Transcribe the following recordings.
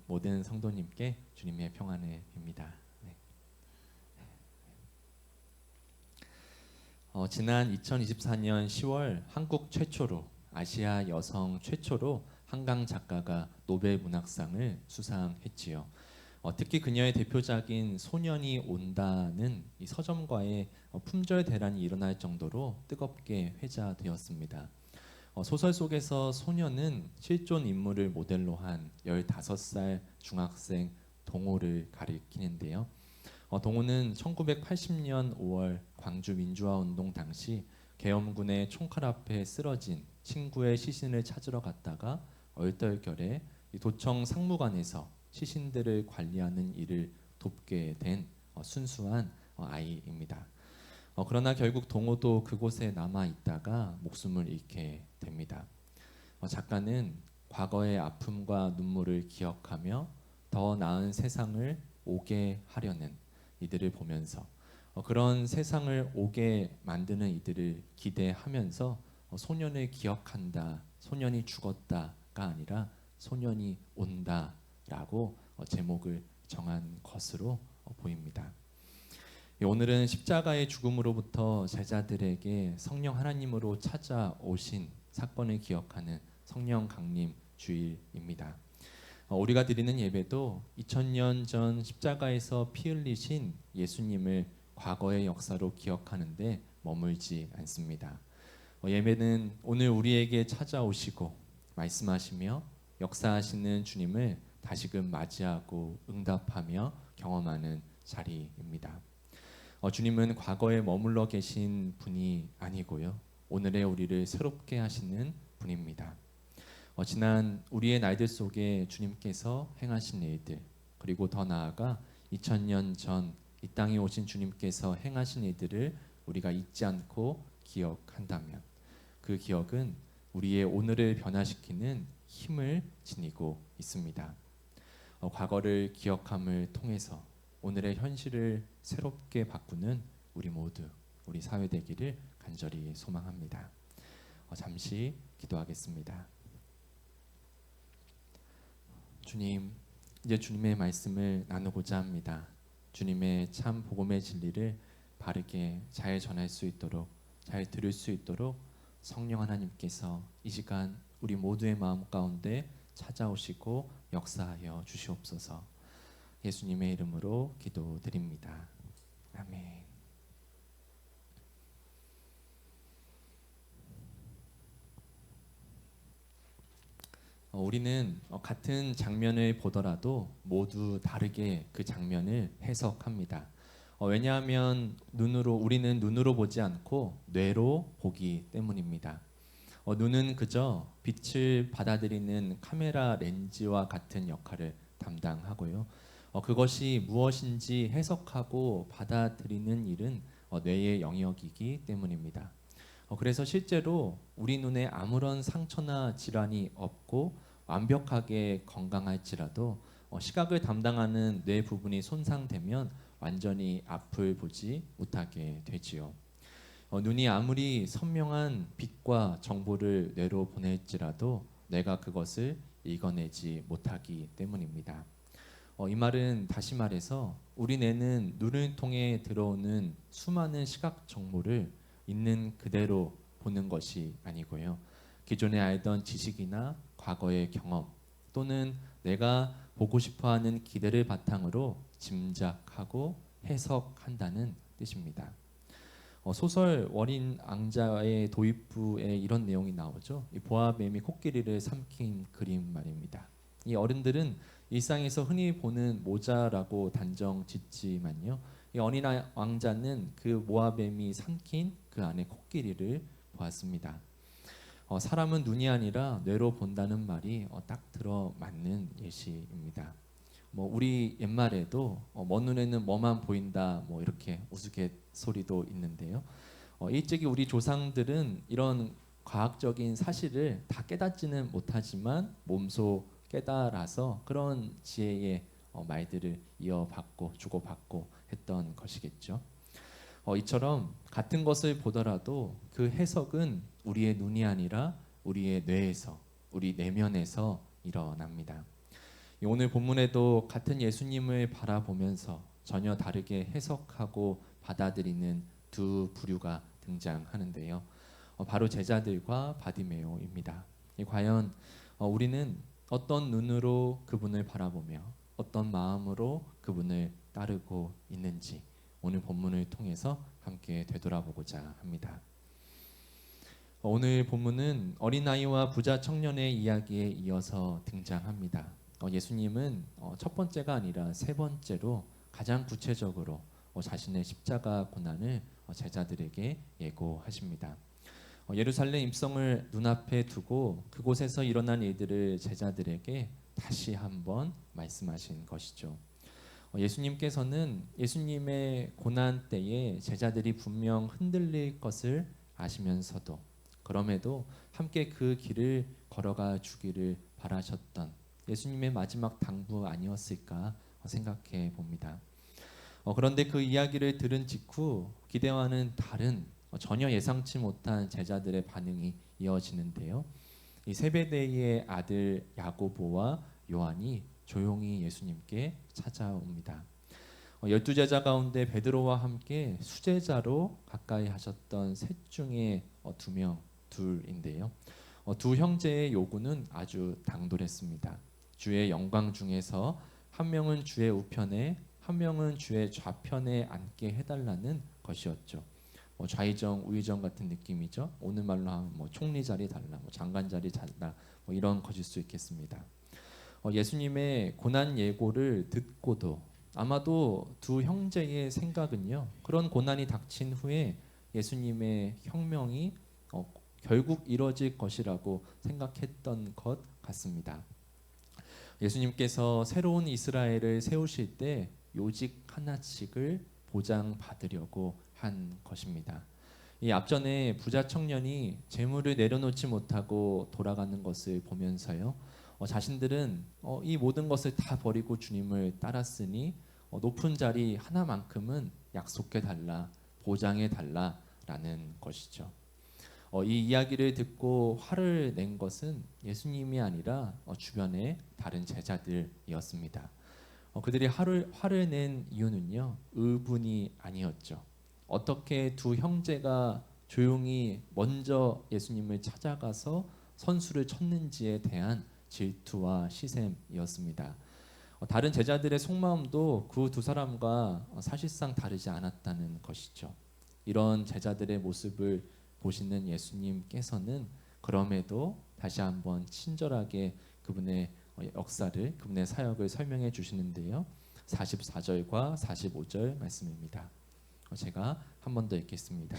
모든 성도님께 주님의 평안을 빕니다. 네. 지난 2024년 10월 한국 최초로 아시아 여성 최초로 한강 작가가 노벨 문학상을 수상했지요. 특히 그녀의 대표작인 소년이 온다는 이 서점가의 품절 대란이 일어날 정도로 뜨겁게 회자되었습니다. 소설 속에서 소년은 실존 인물을 모델로 한 15살 중학생 동호를 가리키는데요. 동호는 1980년 5월 광주 민주화운동 당시 계엄군의 총칼 앞에 쓰러진 친구의 시신을 찾으러 갔다가 얼떨결에 도청 상무관에서 시신들을 관리하는 일을 돕게 된 순수한 아이입니다. 그러나 결국 동호도 그곳에 남아 있다가 목숨을 잃게 됩니다. 작가는 과거의 아픔과 눈물을 기억하며 더 나은 세상을 오게 하려는 이들을 보면서 그런 세상을 오게 만드는 이들을 기대하면서 소년을 기억한다, 소년이 죽었다가 아니라 소년이 온다라고 제목을 정한 것으로 보입니다. 오늘은 십자가의 죽음으로부터 제자들에게 성령 하나님으로 찾아오신 사건을 기억하는 성령 강림 주일입니다. 우리가 드리는 예배도 2000년 전 십자가에서 피 흘리신 예수님을 과거의 역사로 기억하는데 머물지 않습니다. 예배는 오늘 우리에게 찾아오시고 말씀하시며 역사하시는 주님을 다시금 맞이하고 응답하며 경험하는 자리입니다. 주님은 과거에 머물러 계신 분이 아니고요. 오늘의 우리를 새롭게 하시는 분입니다. 지난 우리의 날들 속에 주님께서 행하신 일들, 그리고 더 나아가 2000년 전 이 땅에 오신 주님께서 행하신 일들을 우리가 잊지 않고 기억한다면 그 기억은 우리의 오늘을 변화시키는 힘을 지니고 있습니다. 과거를 기억함을 통해서 오늘의 현실을 새롭게 바꾸는 우리 모두, 우리 사회 되기를 간절히 소망합니다. 잠시 기도하겠습니다. 주님, 이제 주님의 말씀을 나누고자 합니다. 주님의 참 복음의 진리를 바르게 잘 전할 수 있도록, 잘 들을 수 있도록 성령 하나님께서 이 시간 우리 모두의 마음 가운데 찾아오시고 역사하여 주시옵소서. 예수님의 이름으로 기도드립니다. 아멘. 우리는 같은 장면을 보더라도 모두 다르게 그 장면을 해석합니다. 왜냐하면 우리는 눈으로 보지 않고 뇌로 보기 때문입니다. 눈은 그저 빛을 받아들이는 카메라 렌즈와 같은 역할을 담당하고요. 그것이 무엇인지 해석하고 받아들이는 일은 뇌의 영역이기 때문입니다. 그래서 실제로 우리 눈에 아무런 상처나 질환이 없고 완벽하게 건강할지라도 시각을 담당하는 뇌 부분이 손상되면 완전히 앞을 보지 못하게 되지요. 눈이 아무리 선명한 빛과 정보를 뇌로 보낼지라도 뇌가 그것을 읽어내지 못하기 때문입니다. 이 말은 다시 말해서 우리 뇌는 눈을 통해 들어오는 수많은 시각 정보를 있는 그대로 보는 것이 아니고요. 기존에 알던 지식이나 과거의 경험 또는 내가 보고 싶어하는 기대를 바탕으로 짐작하고 해석한다는 뜻입니다. 소설 원인 앙자의 도입부에 이런 내용이 나오죠. 이 보아뱀이 코끼리를 삼킨 그림 말입니다. 이 어른들은 일상에서 흔히 보는 모자라고 단정 짓지만요. 이 어린 왕자는 그 모아뱀이 삼킨 그 안에 코끼리를 보았습니다. 사람은 눈이 아니라 뇌로 본다는 말이 딱 들어맞는 예시입니다. 우리 옛말에도 먼 눈에는 뭐만 보인다 이렇게 우스갯소리도 있는데요. 일찍이 우리 조상들은 이런 과학적인 사실을 다 깨닫지는 못하지만 몸소 깨달아서 그런 지혜의 말들을 이어받고 주고받고 했던 것이겠죠. 이처럼 같은 것을 보더라도 그 해석은 우리의 눈이 아니라 우리의 뇌에서, 우리 내면에서 일어납니다. 오늘 본문에도 같은 예수님을 바라보면서 전혀 다르게 해석하고 받아들이는 두 부류가 등장하는데요. 바로 제자들과 바디메오입니다. 과연 우리는 어떤 눈으로 그분을 바라보며 어떤 마음으로 그분을 따르고 있는지 오늘 본문을 통해서 함께 되돌아보고자 합니다. 오늘 본문은 어린아이와 부자 청년의 이야기에 이어서 등장합니다. 예수님은 첫 번째가 아니라 세 번째로 가장 구체적으로 자신의 십자가 고난을 제자들에게 예고하십니다. 예루살렘 입성을 눈앞에 두고 그곳에서 일어난 일들을 제자들에게 다시 한번 말씀하신 것이죠. 예수님께서는 예수님의 고난 때에 제자들이 분명 흔들릴 것을 아시면서도 그럼에도 함께 그 길을 걸어가 주기를 바라셨던 예수님의 마지막 당부 아니었을까 생각해 봅니다. 그런데 그 이야기를 들은 직후 기대와는 다른 전혀 예상치 못한 제자들의 반응이 이어지는데요. 이 세베데이의 아들 야고보와 요한이 조용히 예수님께 찾아옵니다. 12제자 가운데 베드로와 함께 수제자로 가까이 하셨던 셋 중에 둘인데요. 두 형제의 요구는 아주 당돌했습니다. 주의 영광 중에서 한 명은 주의 우편에 한 명은 주의 좌편에 앉게 해달라는 것이었죠. 좌의정 우의정 같은 느낌이죠. 오늘 말로 하면 총리 자리 달라, 장관 자리 달라, 이런 것일 수 있겠습니다. 예수님의 고난 예고를 듣고도 아마도 두 형제의 생각은요, 그런 고난이 닥친 후에 예수님의 혁명이 결국 이루어질 것이라고 생각했던 것 같습니다. 예수님께서 새로운 이스라엘을 세우실 때 요직 하나씩을 보장받으려고 한 것입니다. 이 앞전에 부자 청년이 재물을 내려놓지 못하고 돌아가는 것을 보면서요, 자신들은 이 모든 것을 다 버리고 주님을 따랐으니 높은 자리 하나만큼은 약속해 달라, 보장해 달라라는 것이죠. 이 이야기를 듣고 화를 낸 것은 예수님이 아니라 주변의 다른 제자들이었습니다. 그들이 화를 낸 이유는요, 의분이 아니었죠. 어떻게 두 형제가 조용히 먼저 예수님을 찾아가서 선수를 쳤는지에 대한 질투와 시샘이었습니다. 다른 제자들의 속마음도 그 두 사람과 사실상 다르지 않았다는 것이죠. 이런 제자들의 모습을 보시는 예수님께서는 그럼에도 다시 한번 친절하게 그분의 역사를, 그분의 사역을 설명해 주시는데요. 44절과 45절 말씀입니다. 제가 한 번 더 읽겠습니다.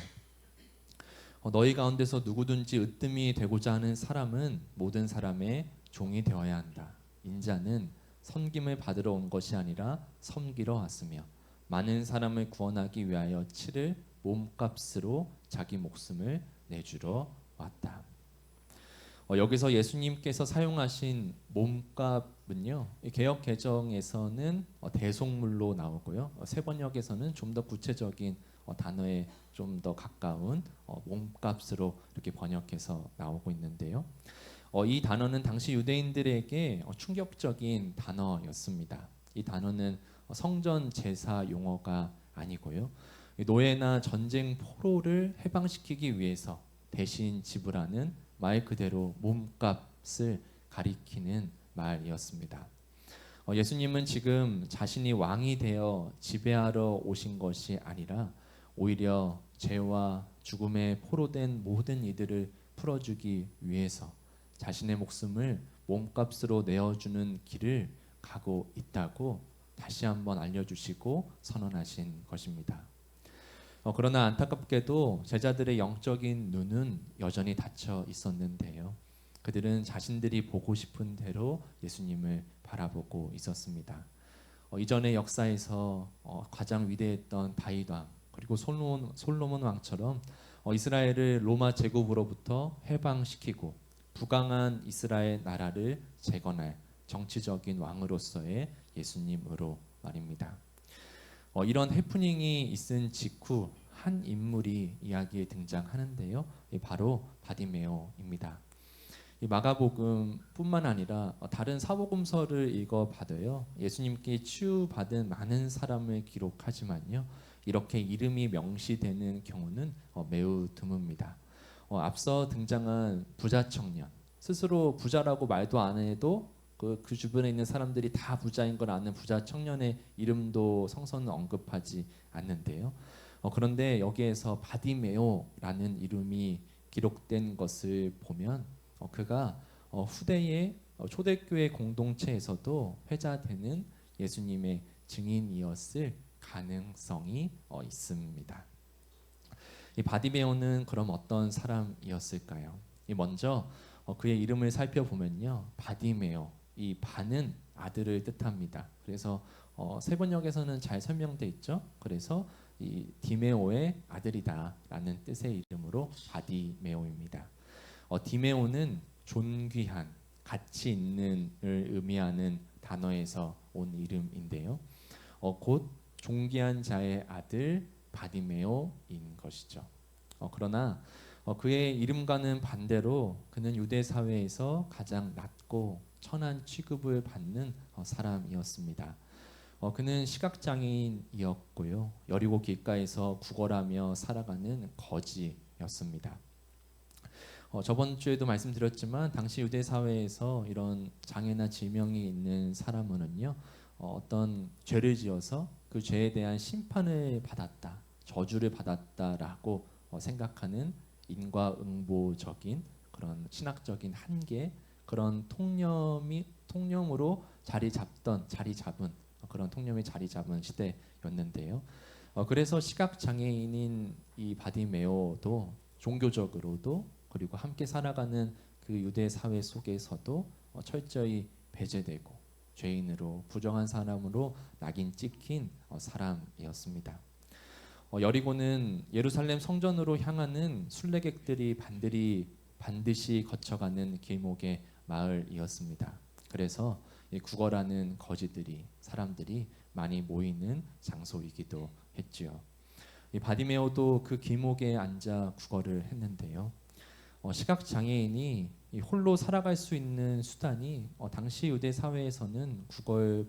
너희 가운데서 누구든지 으뜸이 되고자 하는 사람은 모든 사람의 종이 되어야 한다. 인자는 섬김을 받으러 온 것이 아니라 섬기러 왔으며 많은 사람을 구원하기 위하여 치를 몸값으로 자기 목숨을 내주러 왔다. 여기서 예수님께서 사용하신 몸값은요, 개역 개정에서는 대속물로 나오고요, 세번역에서는 좀 더 구체적인 단어에 좀 더 가까운 몸값으로 이렇게 번역해서 나오고 있는데요. 이 단어는 당시 유대인들에게 충격적인 단어였습니다. 이 단어는 성전 제사 용어가 아니고요, 노예나 전쟁 포로를 해방시키기 위해서 대신 지불하는 말 그대로 몸값을 가리키는 말이었습니다. 예수님은 지금 자신이 왕이 되어 지배하러 오신 것이 아니라 오히려 죄와 죽음에 포로된 모든 이들을 풀어주기 위해서 자신의 목숨을 몸값으로 내어주는 길을 가고 있다고 다시 한번 알려주시고 선언하신 것입니다. 그러나 안타깝게도 제자들의 영적인 눈은 여전히 닫혀 있었는데요. 그들은 자신들이 보고 싶은 대로 예수님을 바라보고 있었습니다. 이전의 역사에서 가장 위대했던 다윗 왕 그리고 솔로몬 왕처럼 이스라엘을 로마 제국으로부터 해방시키고 부강한 이스라엘 나라를 재건할 정치적인 왕으로서의 예수님으로 말입니다. 이런 해프닝이 있은 직후 한 인물이 이야기에 등장하는데요. 바로 바디메오입니다. 이 마가복음뿐만 아니라 다른 사복음서를 읽어봐도요, 예수님께 치유받은 많은 사람을 기록하지만요, 이렇게 이름이 명시되는 경우는 매우 드뭅니다. 앞서 등장한 부자 청년, 스스로 부자라고 말도 안 해도 그 주변에 있는 사람들이 다 부자인 걸 아는 부자 청년의 이름도 성서는 언급하지 않는데요. 그런데 여기에서 바디메오라는 이름이 기록된 것을 보면 그가 후대의 초대교회 공동체에서도 회자되는 예수님의 증인이었을 가능성이 있습니다. 이 바디메오는 그럼 어떤 사람이었을까요? 먼저 그의 이름을 살펴보면요, 바디메오, 이 바는 아들을 뜻합니다. 그래서 세번역에서는 잘 설명돼 있죠. 그래서 이 디메오의 아들이다라는 뜻의 이름으로 바디메오입니다. 디메오는 존귀한, 가치 있는을 의미하는 단어에서 온 이름인데요. 곧 존귀한 자의 아들 바디메오인 것이죠. 그러나 그의 이름과는 반대로 그는 유대 사회에서 가장 낮고 천한 취급을 받는 사람이었습니다. 그는 시각장애인이었고요, 여리고 길가에서 구걸하며 살아가는 거지였습니다. 저번 주에도 말씀드렸지만 당시 유대 사회에서 이런 장애나 질병이 있는 사람은요, 어떤 죄를 지어서 그 죄에 대한 심판을 받았다, 저주를 받았다라고 생각하는 인과응보적인 그런 신학적인 한계, 그런 통념으로 자리 잡은 그런 통념이 자리 잡은 시대였는데요. 그래서 시각 장애인인 이 바디메오도 종교적으로도 그리고 함께 살아가는 그 유대 사회 속에서도 철저히 배제되고 죄인으로, 부정한 사람으로 낙인 찍힌 사람이었습니다. 여리고는 예루살렘 성전으로 향하는 순례객들이 반드시 거쳐가는 길목의 마을이었습니다. 그래서 구걸하는 거지들이, 사람들이 많이 모이는 장소이기도 했지요. 이 바디메오도 그 길목에 앉아 구걸을 했는데요. 시각 장애인이 홀로 살아갈 수 있는 수단이 당시 유대 사회에서는 구걸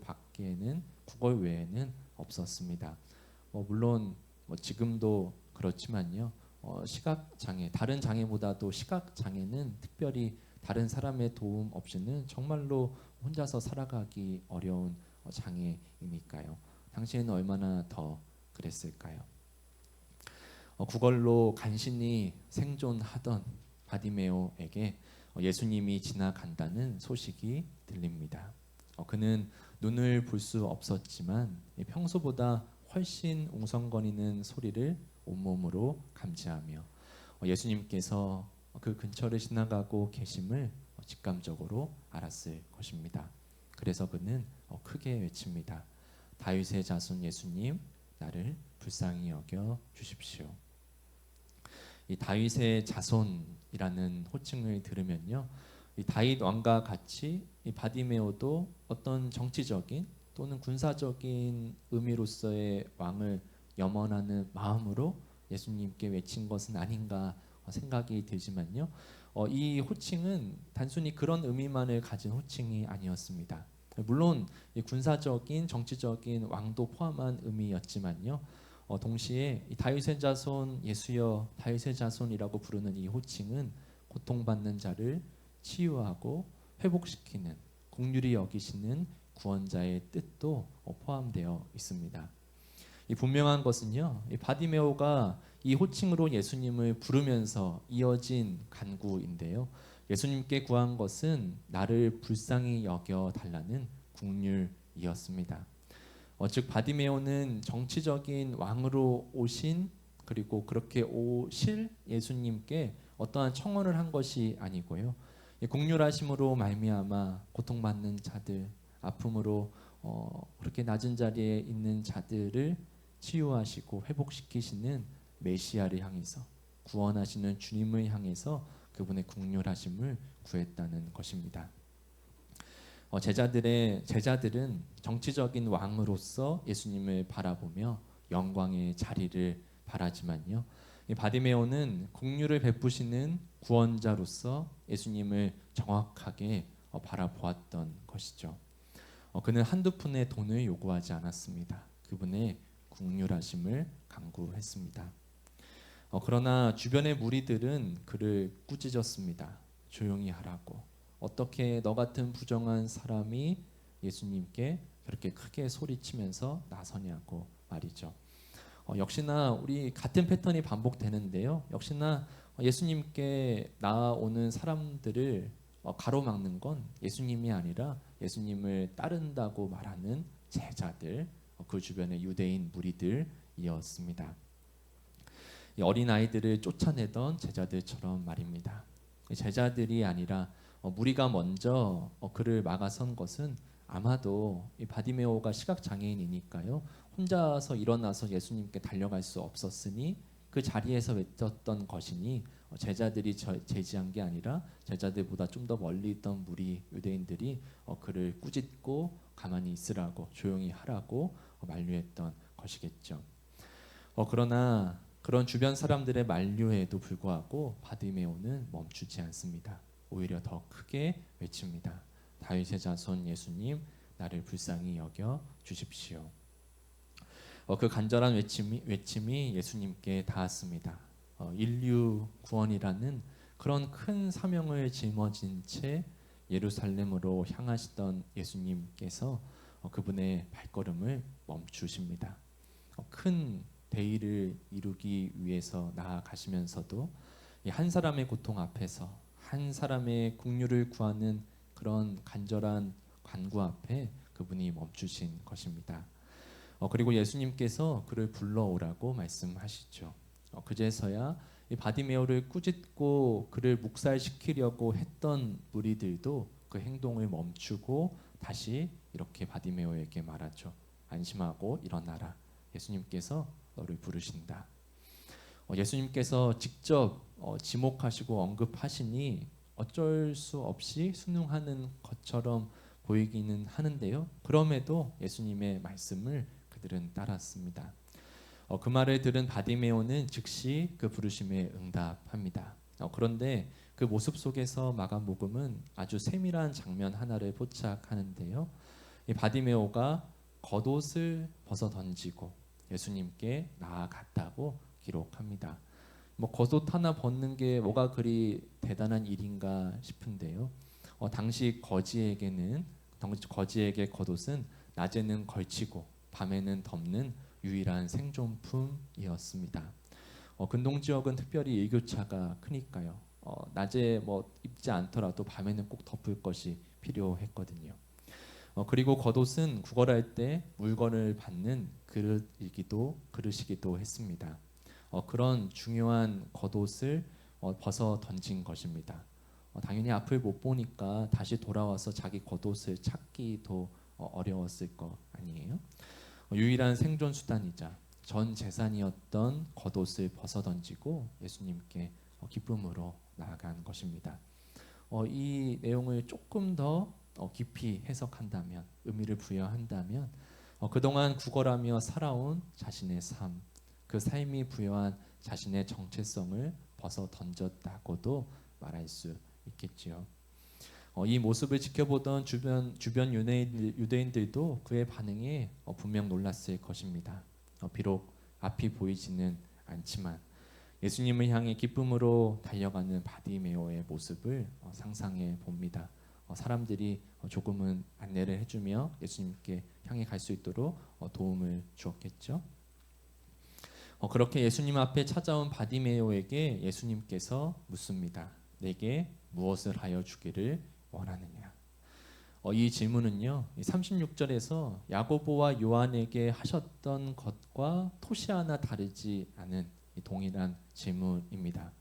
외에는 없었습니다. 물론 지금도 그렇지만요. 시각 장애, 다른 장애보다도 시각 장애는 특별히 다른 사람의 도움 없이는 정말로 혼자서 살아가기 어려운 장애이니까요. 당시에는 얼마나 더 그랬을까요? 구걸로 간신히 생존하던 바디메오에게 예수님이 지나간다는 소식이 들립니다. 그는 눈을 볼 수 없었지만 평소보다 훨씬 웅성거리는 소리를 온몸으로 감지하며 예수님께서 그 근처를 지나가고 계심을 직감적으로 알았을 것입니다. 그래서 그는 크게 외칩니다. 다윗의 자손 예수님, 나를 불쌍히 여겨 주십시오. 이 다윗의 자손이라는 호칭을 들으면요, 이 다윗 왕과 같이 이 바디메오도 어떤 정치적인 또는 군사적인 의미로서의 왕을 염원하는 마음으로 예수님께 외친 것은 아닌가 생각이 들지만요, 이 호칭은 단순히 그런 의미만을 가진 호칭이 아니었습니다. 물론 이 군사적인, 정치적인 왕도 포함한 의미였지만요, 동시에 이 다윗의 자손 예수여, 다윗의 자손이라고 부르는 이 호칭은 고통받는 자를 치유하고 회복시키는, 긍휼히 여기시는 구원자의 뜻도 포함되어 있습니다. 이 분명한 것은요, 이 바디메오가 이 호칭으로 예수님을 부르면서 이어진 간구인데요, 예수님께 구한 것은 나를 불쌍히 여겨 달라는 긍휼이었습니다. 즉 바디메오는 정치적인 왕으로 오신, 그리고 그렇게 오실 예수님께 어떠한 청원을 한 것이 아니고요, 긍휼하심으로 말미암아 고통받는 자들, 아픔으로 그렇게 낮은 자리에 있는 자들을 치유하시고 회복시키시는 메시아를 향해서, 구원하시는 주님을 향해서 그분의 긍휼하심을 구했다는 것입니다. 제자들은 정치적인 왕으로서 예수님을 바라보며 영광의 자리를 바라지만요, 이 바디메오는 긍휼을 베푸시는 구원자로서 예수님을 정확하게 바라보았던 것이죠. 그는 한두 푼의 돈을 요구하지 않았습니다. 그분의 긍휼하심을 간구했습니다. 그러나 주변의 무리들은 그를 꾸짖었습니다. 조용히 하라고. 어떻게 너 같은 부정한 사람이 예수님께 그렇게 크게 소리치면서 나서냐고 말이죠. 역시나 우리 같은 패턴이 반복되는데요. 역시나 예수님께 나아오는 사람들을 가로막는 건 예수님이 아니라 예수님을 따른다고 말하는 제자들, 그 주변의 유대인 무리들이었습니다. 이 어린 아이들을 쫓아내던 제자들처럼 말입니다. 제자들이 아니라 무리가 먼저 그를 막아선 것은 아마도 이 바디메오가 시각 장애인이니까요. 혼자서 일어나서 예수님께 달려갈 수 없었으니 그 자리에서 외쳤던 것이니 제자들이 제지한 게 아니라 제자들보다 좀 더 멀리 있던 무리 유대인들이 그를 꾸짖고 가만히 있으라고 조용히 하라고 만류했던 것이겠죠. 그러나 그런 주변 사람들의 만류에도 불구하고 바디메오는 멈추지 않습니다. 오히려 더 크게 외칩니다. 다윗의 자손 예수님, 나를 불쌍히 여겨 주십시오. 그 간절한 외침이 예수님께 닿았습니다. 인류 구원이라는 그런 큰 사명을 짊어진 채 예루살렘으로 향하시던 예수님께서 그분의 발걸음을 멈추십니다. 큰 대의를 이루기 위해서 나아가시면서도 한 사람의 고통 앞에서 한 사람의 긍휼을 구하는 그런 간절한 간구 앞에 그분이 멈추신 것입니다. 그리고 예수님께서 그를 불러오라고 말씀하시죠. 그제서야 이 바디메오를 꾸짖고 그를 묵살시키려고 했던 무리들도 그 행동을 멈추고 다시 이렇게 바디메오에게 말하죠. 안심하고 일어나라. 예수님께서 너를 부르신다. 예수님께서 직접 지목하시고 언급하시니 어쩔 수 없이 순응하는 것처럼 보이기는 하는데요. 그럼에도 예수님의 말씀을 그들은 따랐습니다. 그 말을 들은 바디메오는 즉시 그 부르심에 응답합니다. 그런데 그 모습 속에서 마가복음은 아주 세밀한 장면 하나를 포착하는데요. 이 바디메오가 겉옷을 벗어 던지고 예수님께 나아갔다고 기록합니다. 겉옷 하나 벗는 게 뭐가 그리 대단한 일인가 싶은데요. 당시 거지에게 겉옷은 낮에는 걸치고 밤에는 덮는 유일한 생존품이었습니다. 근동 지역은 특별히 일교차가 크니까요. 낮에 입지 않더라도 밤에는 꼭 덮을 것이 필요했거든요. 그리고 겉옷은 구걸할 때 물건을 받는 그릇이기도 했습니다. 그런 중요한 겉옷을 벗어 던진 것입니다. 당연히 앞을 못 보니까 다시 돌아와서 자기 겉옷을 찾기도 어려웠을 거 아니에요? 유일한 생존 수단이자 전 재산이었던 겉옷을 벗어 던지고 예수님께 기쁨으로 나아간 것입니다. 이 내용을 조금 더 깊이 해석한다면, 의미를 부여한다면 그동안 구걸하며 살아온 자신의 삶, 그 삶이 부여한 자신의 정체성을 벗어 던졌다고도 말할 수 있겠지요. 이 모습을 지켜보던 주변 유대인들도 그의 반응에 분명 놀랐을 것입니다. 비록 앞이 보이지는 않지만 예수님을 향해 기쁨으로 달려가는 바디메오의 모습을 상상해 봅니다. 사람들이 조금은 안내를 해주며 예수님께 향해 갈 수 있도록 도움을 주었겠죠. 그렇게 예수님 앞에 찾아온 바디메오에게 예수님께서 묻습니다. 내게 무엇을 하여 주기를 원하느냐? 이 질문은요, 36절에서 야고보와 요한에게 하셨던 것과 토시 하나 다르지 않은 동일한 질문입니다.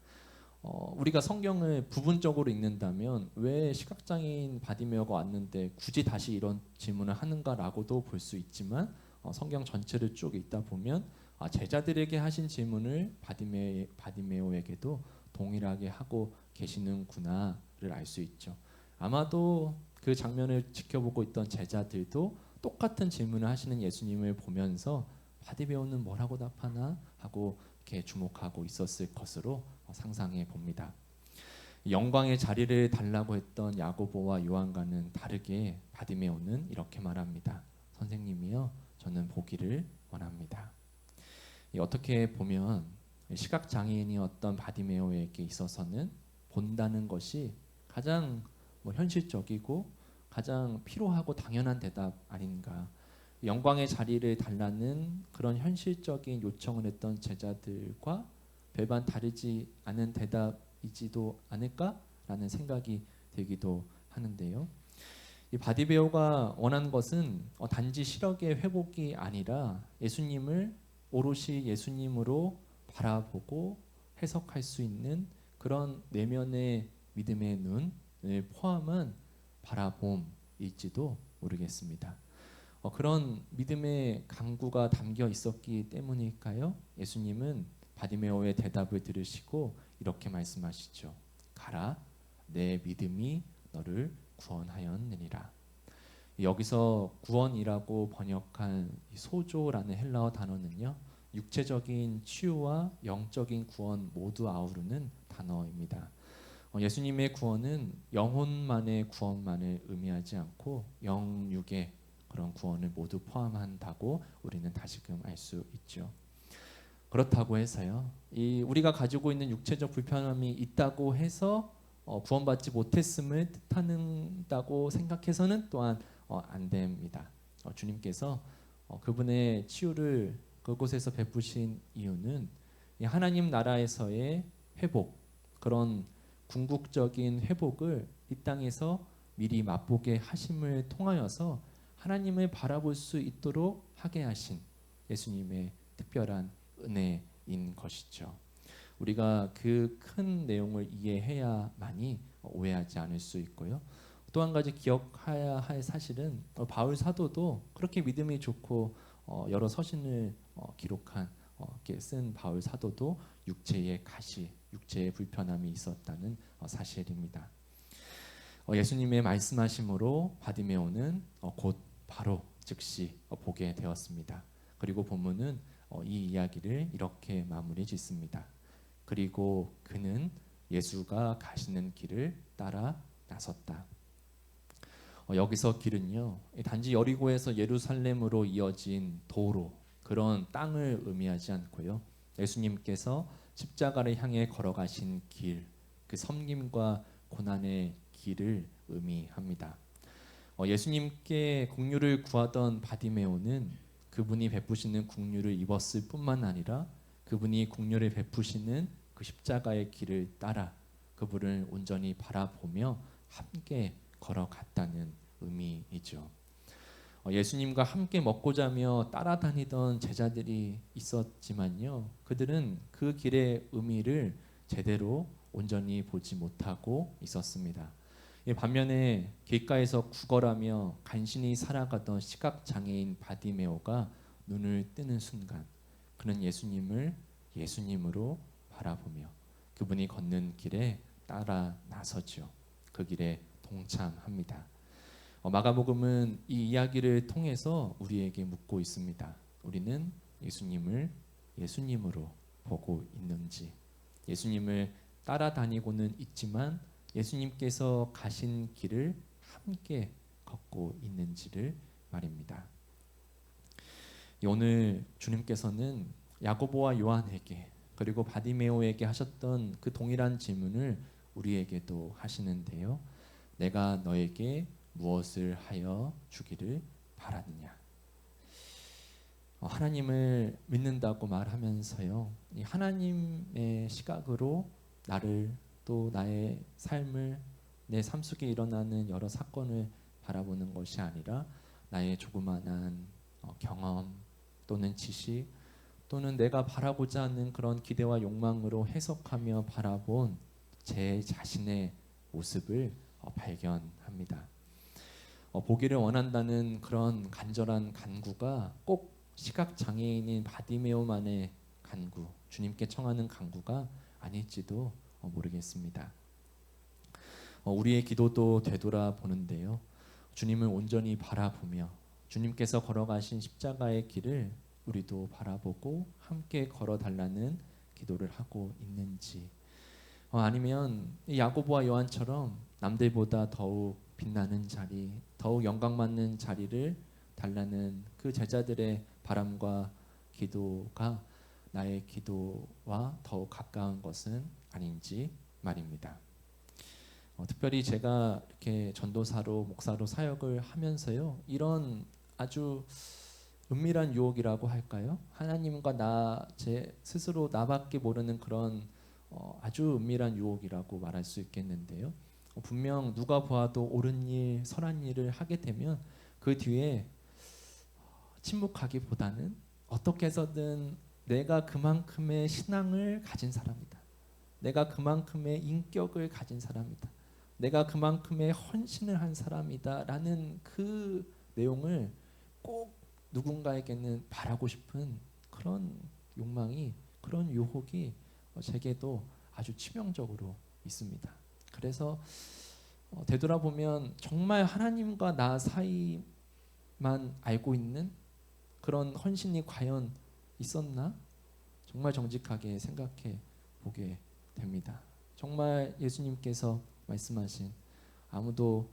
우리가 성경을 부분적으로 읽는다면 왜 시각장애인 바디메오가 왔는데 굳이 다시 이런 질문을 하는가라고도 볼 수 있지만 성경 전체를 쭉 읽다 보면 제자들에게 하신 질문을 바디메오에게도 동일하게 하고 계시는구나를 알 수 있죠. 아마도 그 장면을 지켜보고 있던 제자들도 똑같은 질문을 하시는 예수님을 보면서 바디메오는 뭐라고 답하나 하고 이렇게 주목하고 있었을 것으로 상상해 봅니다. 영광의 자리를 달라고 했던 야고보와 요한과는 다르게 바디메오는 이렇게 말합니다. 선생님이여, 저는 보기를 원합니다. 어떻게 보면 시각 장애인이었던 바디메오에게 있어서는 본다는 것이 가장 현실적이고 가장 필요하고 당연한 대답 아닌가. 영광의 자리를 달라는 그런 현실적인 요청을 했던 제자들과 별반 다르지 않은 대답이지도 않을까라는 생각이 들기도 하는데요. 이 바디메오가 원한 것은 단지 시력의 회복이 아니라 예수님을 오롯이 예수님으로 바라보고 해석할 수 있는 그런 내면의 믿음의 눈을 포함한 바라봄일지도 모르겠습니다. 그런 믿음의 강구가 담겨 있었기 때문일까요? 예수님은 바디메오의 대답을 들으시고 이렇게 말씀하시죠. 가라, 내 믿음이 너를 구원하였느니라. 여기서 구원이라고 번역한 소조라는 헬라어 단어는요, 육체적인 치유와 영적인 구원 모두 아우르는 단어입니다. 예수님의 구원은 영혼만의 구원만을 의미하지 않고 영육의 그런 구원을 모두 포함한다고 우리는 다시금 알 수 있죠. 그렇다고 해서요, 우리가 가지고 있는 육체적 불편함이 있다고 해서 구원받지 못했음을 뜻한다고 생각해서는 또한 안 됩니다. 주님께서 그분의 치유를 그곳에서 베푸신 이유는 이 하나님 나라에서의 회복, 그런 궁극적인 회복을 이 땅에서 미리 맛보게 하심을 통하여서 하나님을 바라볼 수 있도록 하게 하신 예수님의 특별한 은혜인 것이죠. 우리가 그 큰 내용을 이해해야만이 오해하지 않을 수 있고요. 또 한 가지 기억해야 할 사실은 바울 사도도 그렇게 믿음이 좋고 여러 서신을 기록한 쓴 바울 사도도 육체의 가시, 육체의 불편함이 있었다는 사실입니다. 예수님의 말씀하심으로 바디메오는 곧 바로 즉시 보게 되었습니다. 그리고 본문은 이 이야기를 이렇게 마무리 짓습니다. 그리고 그는 예수가 가시는 길을 따라 나섰다. 여기서 길은요, 단지 여리고에서 예루살렘으로 이어진 도로, 그런 땅을 의미하지 않고요, 예수님께서 십자가를 향해 걸어가신 길, 그 섬김과 고난의 길을 의미합니다. 예수님께 긍휼을 구하던 바디메오는 그분이 베푸시는 긍휼을 입었을 뿐만 아니라 그분이 긍휼을 베푸시는 그 십자가의 길을 따라 그분을 온전히 바라보며 함께 걸어갔다는 의미이죠. 예수님과 함께 먹고 자며 따라다니던 제자들이 있었지만요, 그들은 그 길의 의미를 제대로 온전히 보지 못하고 있었습니다. 반면에 길가에서 구걸하며 간신히 살아가던 시각장애인 바디메오가 눈을 뜨는 순간 그는 예수님을 예수님으로 바라보며 그분이 걷는 길에 따라 나서죠. 그 길에 동참합니다. 마가복음은 이 이야기를 통해서 우리에게 묻고 있습니다. 우리는 예수님을 예수님으로 보고 있는지, 예수님을 따라다니고는 있지만 예수님께서 가신 길을 함께 걷고 있는지를 말입니다. 오늘 주님께서는 야고보와 요한에게 그리고 바디메오에게 하셨던 그 동일한 질문을 우리에게도 하시는데요. 내가 너에게 무엇을 하여 주기를 바라느냐? 하나님을 믿는다고 말하면서요, 이 하나님의 시각으로 나를 또 나의 삶을, 내 삶 속에 일어나는 여러 사건을 바라보는 것이 아니라 나의 조그만한 경험 또는 지식 또는 내가 바라보지 않는 그런 기대와 욕망으로 해석하며 바라본 제 자신의 모습을 발견합니다. 보기를 원한다는 그런 간절한 간구가 꼭 시각장애인인 바디메오만의 간구, 주님께 청하는 간구가 아닐지도 모르겠습니다. 우리의 기도도 되돌아보는데요, 주님을 온전히 바라보며 주님께서 걸어가신 십자가의 길을 우리도 바라보고 함께 걸어달라는 기도를 하고 있는지, 아니면 이 야고보와 요한처럼 남들보다 더욱 빛나는 자리, 더욱 영광받는 자리를 달라는 그 제자들의 바람과 기도가 나의 기도와 더욱 가까운 것은 아닌지 말입니다. 특별히 제가 이렇게 전도사로 목사로 사역을 하면서요, 이런 아주 은밀한 유혹이라고 할까요? 하나님과 제 스스로 나밖에 모르는 그런 아주 은밀한 유혹이라고 말할 수 있겠는데요. 분명 누가 보아도 옳은 일, 선한 일을 하게 되면 그 뒤에 침묵하기보다는 어떻게 해서든 내가 그만큼의 신앙을 가진 사람이다, 내가 그만큼의 인격을 가진 사람이다, 내가 그만큼의 헌신을 한 사람이다라는 그 내용을 꼭 누군가에게는 바라고 싶은 그런 욕망이, 그런 유혹이 제게도 아주 치명적으로 있습니다. 그래서 되돌아보면 정말 하나님과 나 사이만 알고 있는 그런 헌신이 과연 있었나? 정말 정직하게 생각해 보게 됩니다. 정말 예수님께서 말씀하신 아무도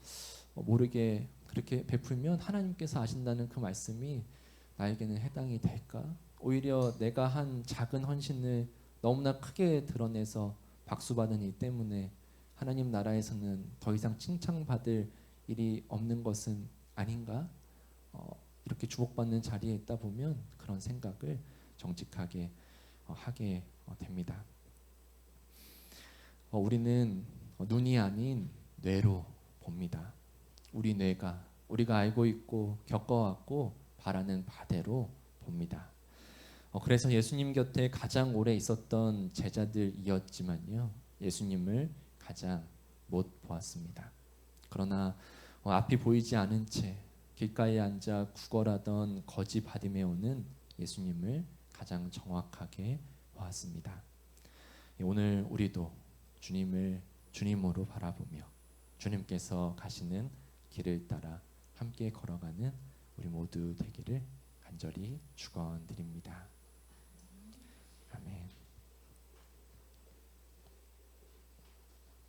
모르게 그렇게 베풀면 하나님께서 아신다는 그 말씀이 나에게는 해당이 될까? 오히려 내가 한 작은 헌신을 너무나 크게 드러내서 박수받은 일 때문에 하나님 나라에서는 더 이상 칭찬받을 일이 없는 것은 아닌가? 이렇게 주목받는 자리에 있다 보면 그런 생각을 정직하게 하게 됩니다. 우리는 눈이 아닌 뇌로 봅니다. 우리 뇌가 우리가 알고 있고 겪어왔고 바라는 바대로 봅니다. 그래서 예수님 곁에 가장 오래 있었던 제자들이었지만요, 예수님을 가장 못 보았습니다. 그러나 앞이 보이지 않은 채 길가에 앉아 구걸하던 거지 바디메오는 예수님을 가장 정확하게 보았습니다. 오늘 우리도 주님을 주님으로 바라보며 주님께서 가시는 길을 따라 함께 걸어가는 우리 모두 되기를 간절히 축원드립니다.